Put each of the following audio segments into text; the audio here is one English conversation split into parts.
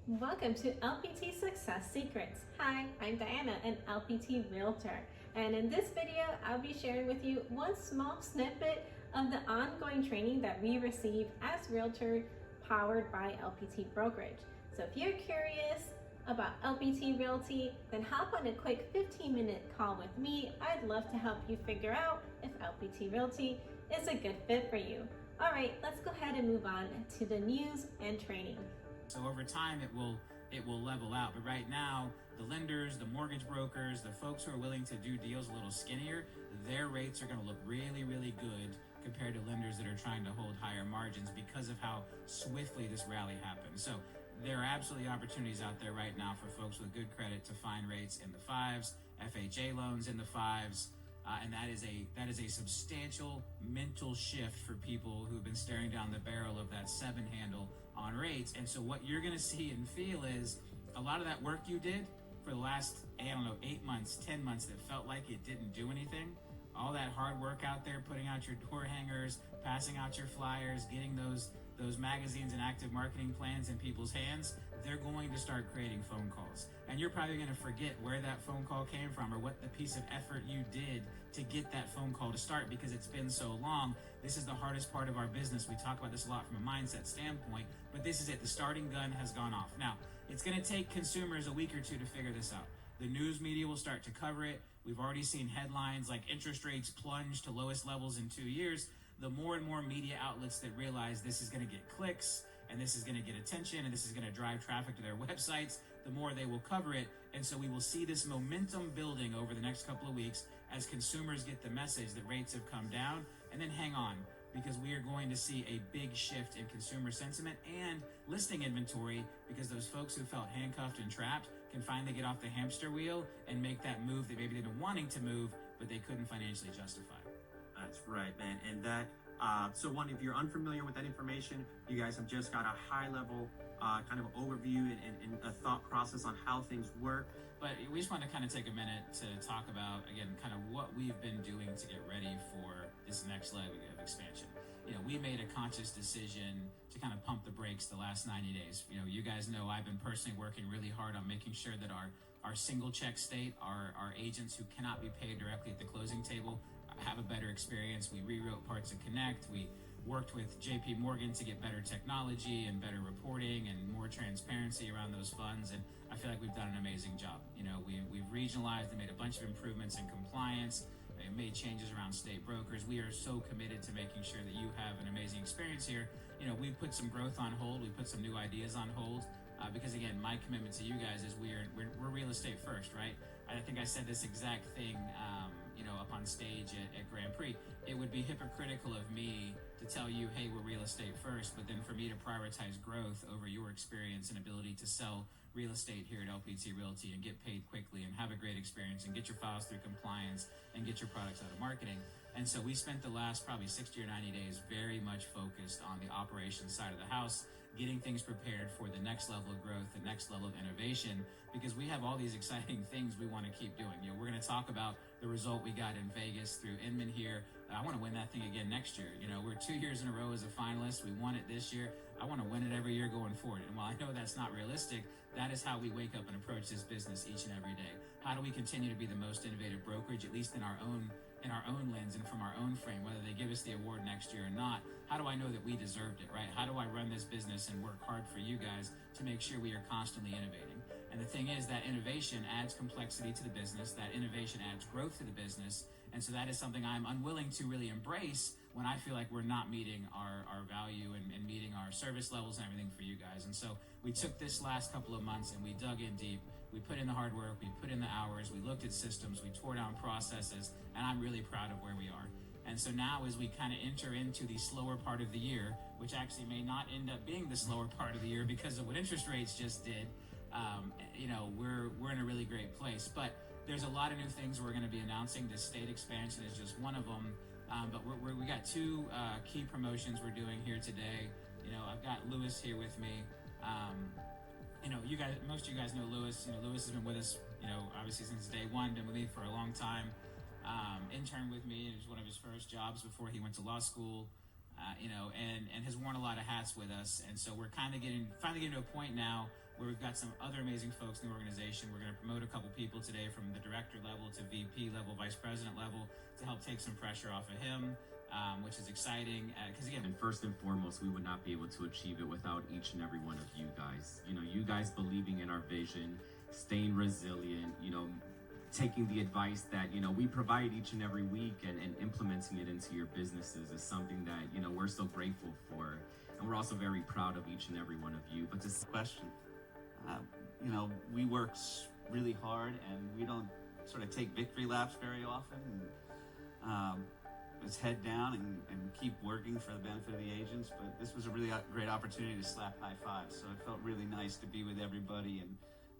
Welcome to LPT Success Secrets. Hi, I'm Diana, an LPT Realtor. And in this video, I'll be sharing with you one small snippet of the ongoing training that we receive as Realtor powered by LPT Brokerage. So if you're curious about LPT Realty, then hop on a quick 15-minute call with me. I'd love to help you figure out if LPT Realty is a good fit for you. All right, let's go ahead and move on to the news and training. So over time, it will level out. But right now, the lenders, the mortgage brokers, the folks who are willing to do deals a little skinnier, their rates are going to look really, really good compared to lenders that are trying to hold higher margins because of how swiftly this rally happened. So there are absolutely opportunities out there right now for folks with good credit to find rates in the fives, FHA loans in the fives. And that is a substantial mental shift for people who've been staring down the barrel of that 7 handle on rates. And so what you're going to see and feel is a lot of that work you did for the last, 8 months, 10 months that felt like it didn't do anything. All that hard work out there, putting out your door hangers, passing out your flyers, getting those magazines and active marketing plans in people's hands, they're going to start creating phone calls. And you're probably going to forget where that phone call came from or what the piece of effort you did to get that phone call to start because it's been so long. This is the hardest part of our business. We talk about this a lot from a mindset standpoint, but this is it. The starting gun has gone off. Now, it's going to take consumers a week or two to figure this out. The news media will start to cover it. We've already seen headlines like interest rates plunge to lowest levels in 2 years. The more and more media outlets that realize this is going to get clicks and this is going to get attention and this is going to drive traffic to their websites, the more they will cover it. And so we will see this momentum building over the next couple of weeks as consumers get the message that rates have come down. And then hang on, because we are going to see a big shift in consumer sentiment and listing inventory because those folks who felt handcuffed and trapped can finally get off the hamster wheel and make that move that maybe they've been wanting to move, but they couldn't financially justify. That's right, man. And that, so one, if you're unfamiliar with that information, you guys have just got a high level kind of overview and a thought process on how things work. But we just want to kind of take a minute to talk about, again, kind of what we've been doing to get ready for this next leg of expansion. We made a conscious decision to kind of pump the brakes the last 90 days. You guys know I've been personally working really hard on making sure that our single check state, our agents who cannot be paid directly at the closing table have a better experience. We rewrote parts of Connect. We worked with JP Morgan to get better technology and better reporting and more transparency around those funds. And I feel like we've done an amazing job. We've regionalized and made a bunch of improvements in compliance, and made changes around state brokers. We are so committed to making sure that you have an amazing experience here. We've put some growth on hold. We put some new ideas on hold. Because again, my commitment to you guys is we're real estate first, right? I think I said this exact thing, up on stage at Grand Prix. It would be hypocritical of me to tell you, hey, we're real estate first, but then for me to prioritize growth over your experience and ability to sell real estate here at LPT Realty and get paid quickly and have a great experience and get your files through compliance and get your products out of marketing. And so we spent the last probably 60 or 90 days very much focused on the operations side of the house, getting things prepared for the next level of growth, the next level of innovation, because we have all these exciting things we want to keep doing. We're going to talk about the result we got in Vegas through Inman here. I want to win that thing again next year. We're 2 years in a row as a finalist. We won it this year. I want to win it every year going forward. And while I know that's not realistic, that is how we wake up and approach this business each and every day. How do we continue to be the most innovative brokerage, at least in our own lens and from our own frame, whether they give us the award next year or not? How do I know that we deserved it, right? How do I run this business and work hard for you guys to make sure we are constantly innovating? And the thing is that innovation adds complexity to the business, that innovation adds growth to the business. And so that is something I'm unwilling to really embrace when I feel like we're not meeting our value and meeting our service levels and everything for you guys. And so we took this last couple of months and we dug in deep. We put in the hard work, we put in the hours, we looked at systems, we tore down processes, and I'm really proud of where we are. And so now as we kind of enter into the slower part of the year, which actually may not end up being the slower part of the year because of what interest rates just did, we're in a really great place. But there's a lot of new things we're going to be announcing. This state expansion is just one of them. But we got 2 key promotions we're doing here today. I've got Lewis here with me. Most of you guys know Lewis. Lewis has been with us, obviously since day one, been with me for a long time. Interned with me. It was one of his first jobs before he went to law school. And has worn a lot of hats with us. And so we're finally getting to a point now where we've got some other amazing folks in the organization. We're going to promote a couple people today from the director level to VP level, vice president level, to help take some pressure off of him, which is exciting. Because again, and first and foremost, we would not be able to achieve it without each and every one of you guys. You know, you guys believing in our vision, staying resilient, you know, taking the advice that, you know, we provide each and every week and implementing it into your businesses is something that, you know, we're so grateful for. And we're also very proud of each and every one of you. But to question, you know, we work really hard and we don't sort of take victory laps very often. And, just head down and keep working for the benefit of the agents. But this was a really great opportunity to slap high fives. So it felt really nice to be with everybody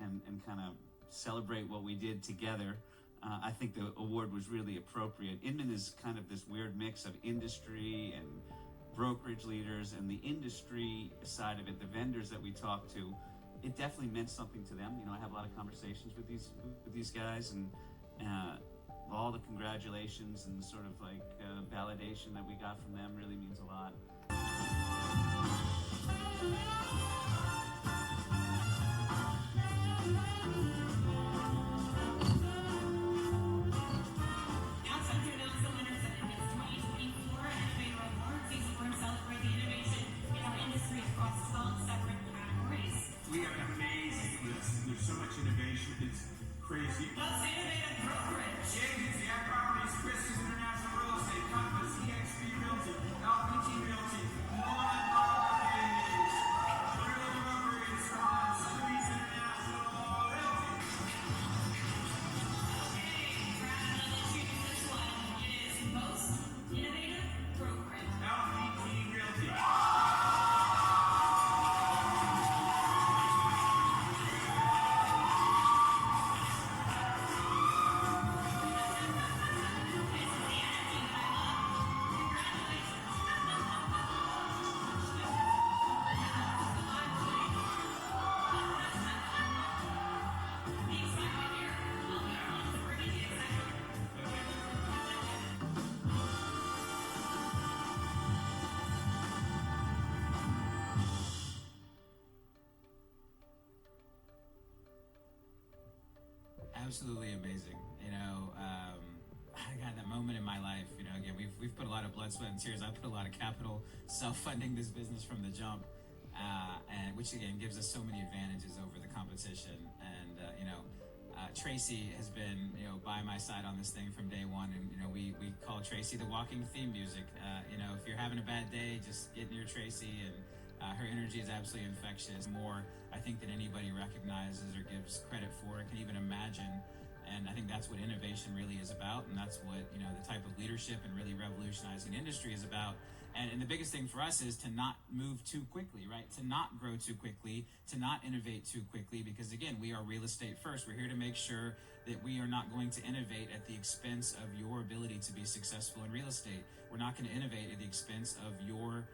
and kind of celebrate what we did together. I think the award was really appropriate. Inman is kind of this weird mix of industry and brokerage leaders, and the industry side of it, the vendors that we talked to, it definitely meant something to them. You know, I have a lot of conversations with these guys, and all the congratulations and sort of like validation that we got from them really means a lot. We have an amazing list. There's so much innovation. It's crazy. Let's innovate a brokerage. Agency, Properties, Chris's International Real Estate, Compass, EXP Realty, LPT Realty, One Properties, Real Brokerage, Sotheby's International Realty. Okay, Brad, I'll let you do this one. It is most innovative brokerage. LPT Realty. absolutely amazing. You know, I got that moment in my life. You know, again, we've put a lot of blood, sweat, and tears. I put a lot of capital, self-funding this business from the jump, and which again gives us so many advantages over the competition. And Tracy has been by my side on this thing from day one, and we call Tracy the walking theme music. If you're having a bad day, just get near Tracy, and her energy is absolutely infectious. More, I think, than anybody recognizes or gives credit for, or can even imagine. And I think that's what innovation really is about, and that's what the type of leadership and really revolutionizing industry is about. And the biggest thing for us is to not move too quickly, right? To not grow too quickly, to not innovate too quickly, because again, we are real estate first. We're here to make sure that we are not going to innovate at the expense of your ability to be successful in real estate. We're not going to innovate at the expense of your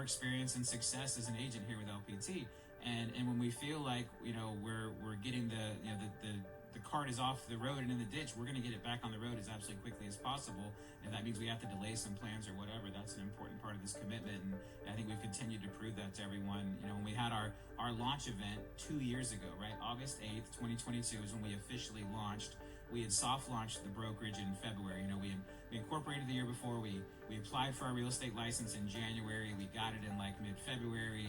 experience and success as an agent here with LPT. And when we feel like we're getting the cart is off the road and in the ditch, we're going to get it back on the road as absolutely quickly as possible. And if that means we have to delay some plans or whatever, that's an important part of this commitment. And I think we've continued to prove that to everyone. When we had our launch event 2 years ago, right? August 8th, 2022 is when we officially launched. We had soft launched the brokerage in February. We incorporated the year before. We applied for our real estate license in January. We got it in like mid-February,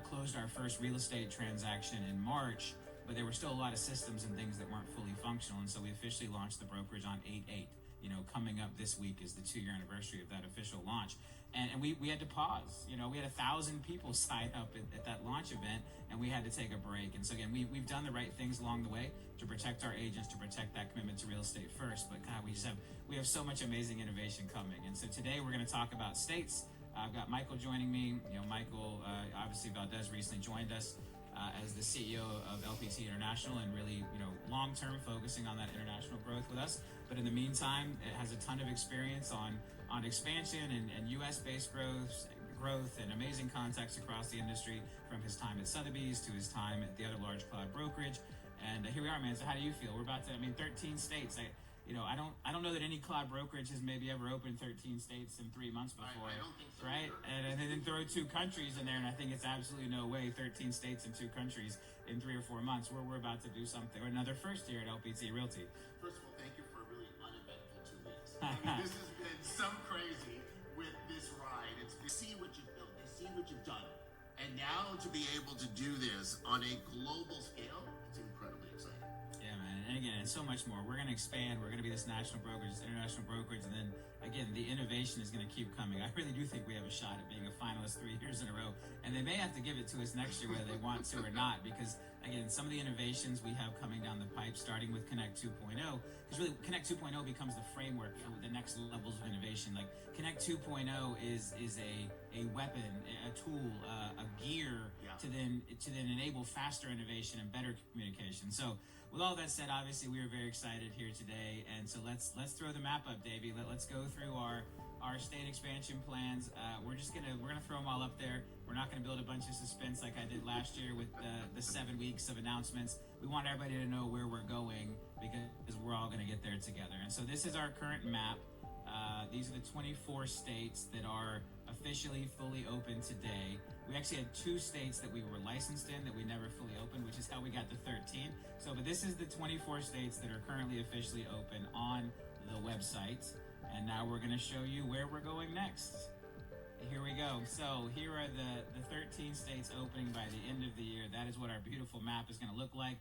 closed our first real estate transaction in March. But there were still a lot of systems and things that weren't fully functional. And so we officially launched the brokerage on 8/8. Coming up this week is the 2-year anniversary of that official launch. And we had to pause. We had 1,000 people sign up at that launch event, and we had to take a break. And so again, we've done the right things along the way to protect our agents, to protect that commitment to real estate first. But God, we have so much amazing innovation coming. And so today we're going to talk about states. I've got Michael joining me. Michael, obviously Valdez recently joined us as the CEO of LPT International, and really, long-term focusing on that international growth with us. But in the meantime, it has a ton of experience on expansion and U.S.-based growth and amazing contacts across the industry, from his time at Sotheby's to his time at the other large cloud brokerage. And here we are, man. So how do you feel? We're about to, 13 states. I don't know that any cloud brokerage has maybe ever opened 13 states in 3 months before, I don't think so right? either. And then throw 2 countries in there, and I think it's absolutely no way 13 states and 2 countries in 3 or 4 months. We're about to do something, or another first here at LPT Realty. First of all, thank you for a really uneventful 2 weeks. I mean, this has been so crazy with this ride. They see what you've built, they see what you've done. And now to be able to do this on a global scale, it's incredibly exciting. Yeah, man. And again, and so much more. We're going to expand. We're going to be this national brokerage, this international brokerage, and then again, the innovation is going to keep coming. I really do think we have a shot at being a finalist 3 years in a row, and they may have to give it to us next year whether they want to or not, because again, some of the innovations we have coming down the pipe, starting with Connect 2.0, because really Connect 2.0 becomes the framework for the next levels of innovation. Like Connect 2.0 is a weapon, a tool, a gear to then enable faster innovation and better communication. So with all that said, obviously we are very excited here today, and so let's throw the map up, Davey. Let's go through our state expansion plans. We're gonna throw them all up there. We're not gonna build a bunch of suspense like I did last year with the 7 weeks of announcements. We want everybody to know where we're going because we're all gonna get there together. And so this is our current map. These are the 24 states that are officially fully open today. We actually had 2 states that we were licensed in that we never fully opened, which is how we got to 13. So, but this is the 24 states that are currently officially open on the website. And now we're going to show you where we're going next. Here we go. So here are the 13 states opening by the end of the year. That is what our beautiful map is going to look like.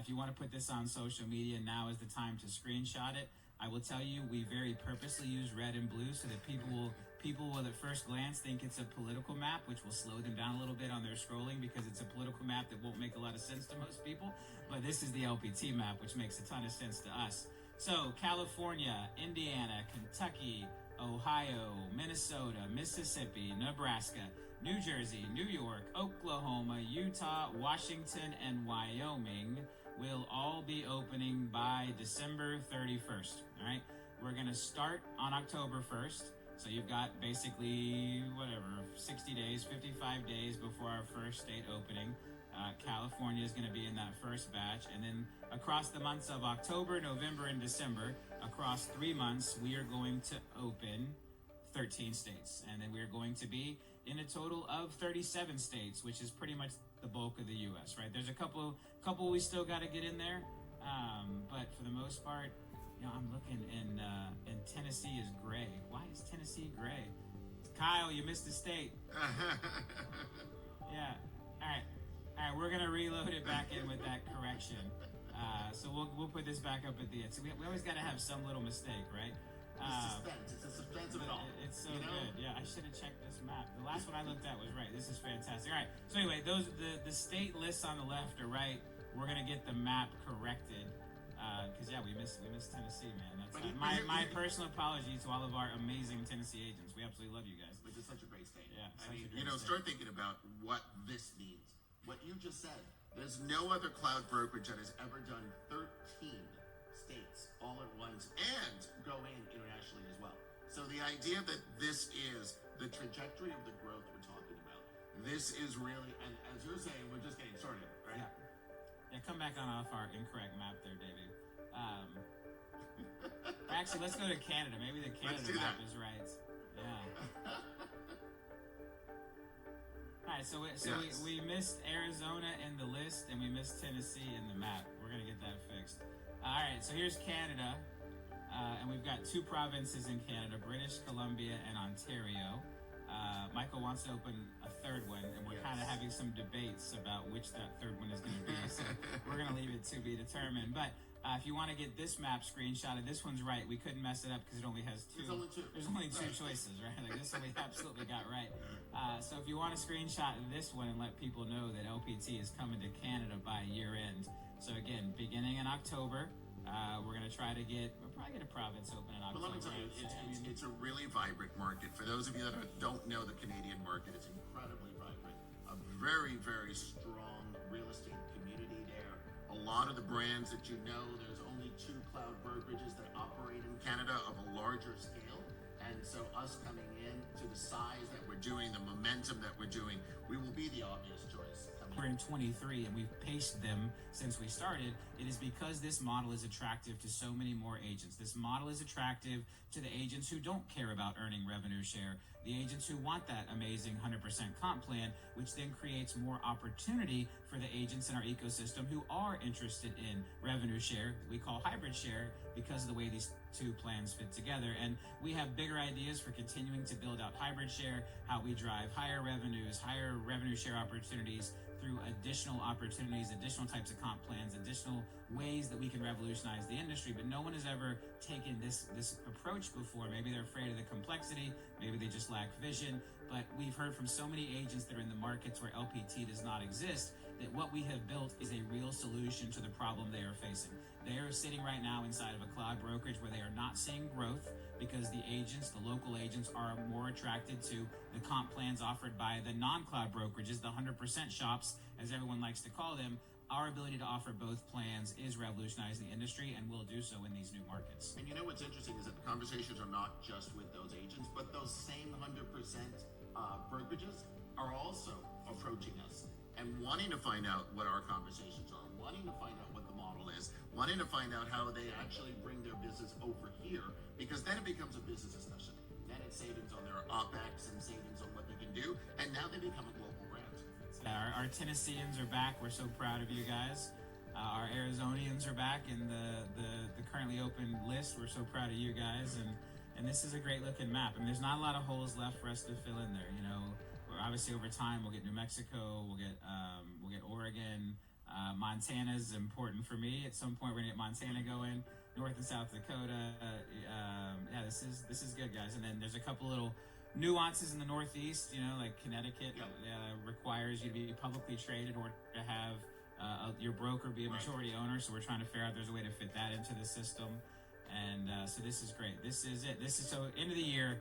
If you want to put this on social media, now is the time to screenshot it. I will tell you, we very purposely use red and blue so that people will at first glance think it's a political map, which will slow them down a little bit on their scrolling because it's a political map that won't make a lot of sense to most people. But this is the LPT map, which makes a ton of sense to us. So California, Indiana, Kentucky, Ohio, Minnesota, Mississippi, Nebraska, New Jersey, New York, Oklahoma, Utah, Washington, and Wyoming will all be opening by December 31st. All right, we're going to start on October 1st. So you've got basically 60 days, 55 days before our first state opening. California is going to be in that first batch. And then across the months of October, November, and December, across 3 months, we are going to open 13 states. And then we are going to be in a total of 37 states, which is pretty much the bulk of the U.S., right? There's a couple we still got to get in there. But for the most part, I'm looking and Tennessee is gray. Why is Tennessee gray? Kyle, you missed a state. Yeah. All right, we're gonna reload it back in with that correction. So we'll put this back up at the end. So we always got to have some little mistake, right? It's a suspense of it all. It's so good. Yeah, I should have checked this map. The last one I looked at was right. This is fantastic. All right. So anyway, the state lists on the left or right. We're gonna get the map corrected. Because we missed Tennessee, man. That's my personal apology to all of our amazing Tennessee agents. We absolutely love you guys. Which is such a great state. Yeah, I mean, start thinking about what this means. What you just said. There's no other cloud brokerage that has ever done 13 states all at once and going internationally as well. So the idea that this is the trajectory of the growth we're talking about. This is really, and as you're saying, we're just getting started, right? Yeah, come back on off our incorrect map there, David. Actually, let's go to Canada. Maybe the Canada map is right. Yeah. All right, so we missed Arizona in the list, and we missed Tennessee in the map. We're going to get that fixed. All right, so here's Canada, and we've got 2 provinces in Canada, British Columbia and Ontario. Michael wants to open a 3rd one, and we're kind of having some debates about which that 3rd one is going to be, so we're going to leave it to be determined. But if you want to get this map screenshotted, this one's right. We couldn't mess it up because it only has 2. There's only 2 choices, right? Like this one we absolutely got right. So if you want to screenshot this one and let people know that LPT is coming to Canada by year end. So again, beginning in October, we're going to try to we'll probably get a province open in October. But let me tell you, it's a really vibrant market. For those of you that don't know the Canadian market, it's incredibly vibrant. A very, very strong real estate community there. A lot of the brands that you know, there's only 2 cloud brokerages that operate in Canada of a larger scale. And so us coming in to the size that we're doing, the momentum that we're doing, we will be the obvious choice coming we're in 23 and we've paced them since we started, it is because this model is attractive to so many more agents. This model is attractive to the agents who don't care about earning revenue share, the agents who want that amazing 100% comp plan, which then creates more opportunity for the agents in our ecosystem who are interested in revenue share, we call hybrid share, because of the way these two plans fit together. And we have bigger ideas for continuing to build out hybrid share, how we drive higher revenues, higher revenue share opportunities through additional opportunities, additional types of comp plans, additional ways that we can revolutionize the industry. But no one has ever taken this approach before. Maybe they're afraid of the complexity, maybe they just lack vision. But we've heard from so many agents that are in the markets where LPT does not exist, that what we have built is a real solution to the problem they are facing. They are sitting right now inside of a cloud brokerage where they are not seeing growth because the agents, the local agents, are more attracted to the comp plans offered by the non-cloud brokerages, the 100% shops, as everyone likes to call them. Our ability to offer both plans is revolutionizing the industry and will do so in these new markets. And you know what's interesting is that the conversations are not just with those agents, but those same 100% brokerages are also approaching us and wanting to find out what our conversations are, wanting to find out what the model is, wanting to find out how they actually bring their business over here, because then it becomes a business discussion. Then it's savings on their OPEX and savings on what they can do, and now they become a global brand. Our Tennesseans are back. We're so proud of you guys. Our Arizonians are back in the currently open list. We're so proud of you guys, and this is a great looking map. I mean, there's not a lot of holes left for us to fill in there. You know, we're obviously over time we'll get New Mexico, we'll get Oregon, Montana's important for me. At some point we're gonna get Montana going, North and South Dakota. Yeah, this is good, guys. And then there's a couple little nuances in the Northeast, you know, like Connecticut requires you to be publicly traded or to have your broker be a majority owner. So we're trying to figure out there's a way to fit that into the system. And so this is great. This is it. This is so end of the year,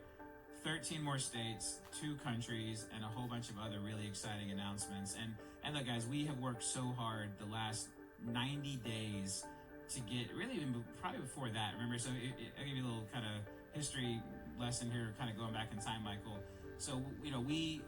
13 more states, 2 countries, and a whole bunch of other really exciting announcements. And look, guys, we have worked so hard the last 90 days to get, really even probably before that. Remember, so I'll give you a little kind of history lesson here, kind of going back in time, Michael. So, you know, we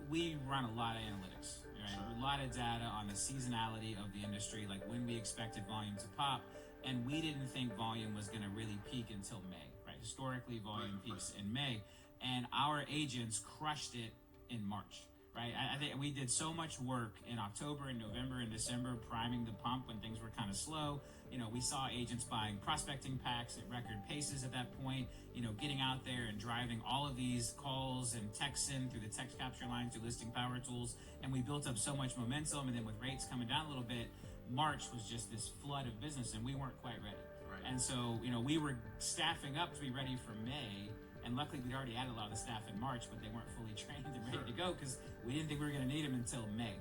run a lot of analytics, right? Sure. A lot of data on the seasonality of the industry, like when we expected volume to pop, and we didn't think volume was going to really peak until May, right? Historically, volume peaks in May, and our agents crushed it in March, right? I think we did so much work in October and November and December, priming the pump when things were kind of slow. You know, we saw agents buying prospecting packs at record paces at that point, you know, getting out there and driving all of these calls and texts in through the text capture line, through listing power tools. And we built up so much momentum. And then with rates coming down a little bit, March was just this flood of business and we weren't quite ready. Right. And so, you know, we were staffing up to be ready for May. And luckily we'd already added a lot of the staff in March, but they weren't fully trained and ready to go because we didn't think we were going to need them until May.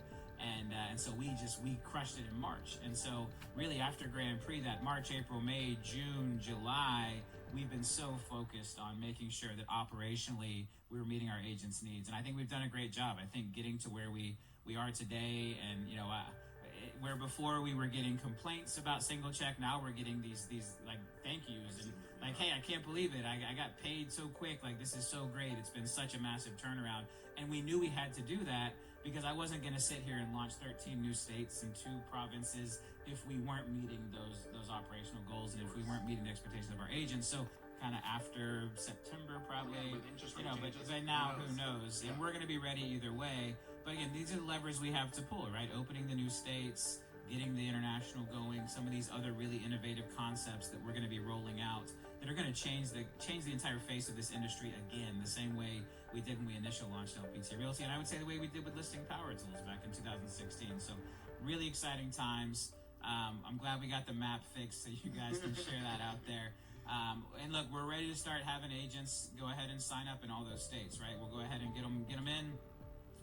And so we crushed it in March. And so really after Grand Prix, that March, April, May, June, July, we've been so focused on making sure that operationally we were meeting our agents' needs. And I think we've done a great job. I think getting to where we are today, and, you know, where before we were getting complaints about single check, now we're getting these like thank yous and like, hey, I can't believe it. I got paid so quick. Like, this is so great. It's been such a massive turnaround. And we knew we had to do that because I wasn't going to sit here and launch 13 new states and 2 provinces if we weren't meeting those operational goals and if we weren't meeting the expectations of our agents. So kind of after September, probably, with interest rate you know, changes, but now who knows? And we're going to be ready either way. But again, these are the levers we have to pull, right? Opening the new states, getting the international going, some of these other really innovative concepts that we're going to be rolling out that are going to change the entire face of this industry again, the same way we did when we initially launched LPT Realty, and I would say the way we did with listing power tools back in 2016. So really exciting times. I'm glad we got the map fixed so you guys can share that out there. And look, we're ready to start having agents go ahead and sign up in all those states, right? We'll go ahead and get them in.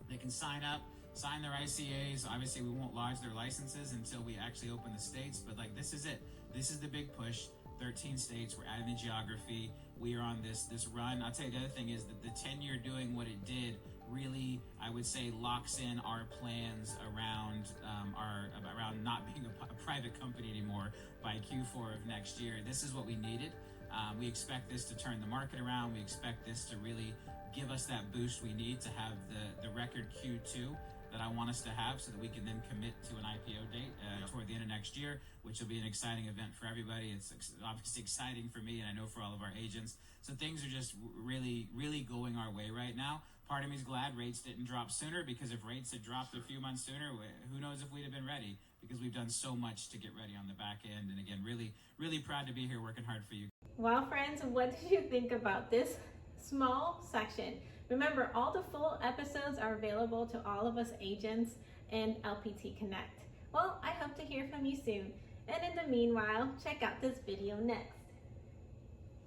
They can sign up, sign their ICAs. Obviously, we won't lodge their licenses until we actually open the states. But like, this is it. This is the big push. 13 states. We're adding the geography. We are on this run. I'll tell you the other thing is that the tenure doing what it did really, I would say, locks in our plans around around not being a private company anymore by Q4 of next year. This is what we needed. We expect this to turn the market around. We expect this to really give us that boost we need to have the record Q2 that I want us to have so that we can then commit to an IPO date toward the end of next year, which will be an exciting event for everybody. It's obviously exciting for me, and I know for all of our agents. So things are just really, really going our way right now. Part of me is glad rates didn't drop sooner, because if rates had dropped a few months sooner, who knows if we'd have been ready, because we've done so much to get ready on the back end. And again, really, really proud to be here working hard for you. Well, friends, what did you think about this small section? Remember, all the full episodes are available to all of us agents and LPT Connect. Well, I hope to hear from you soon. And in the meanwhile, check out this video next.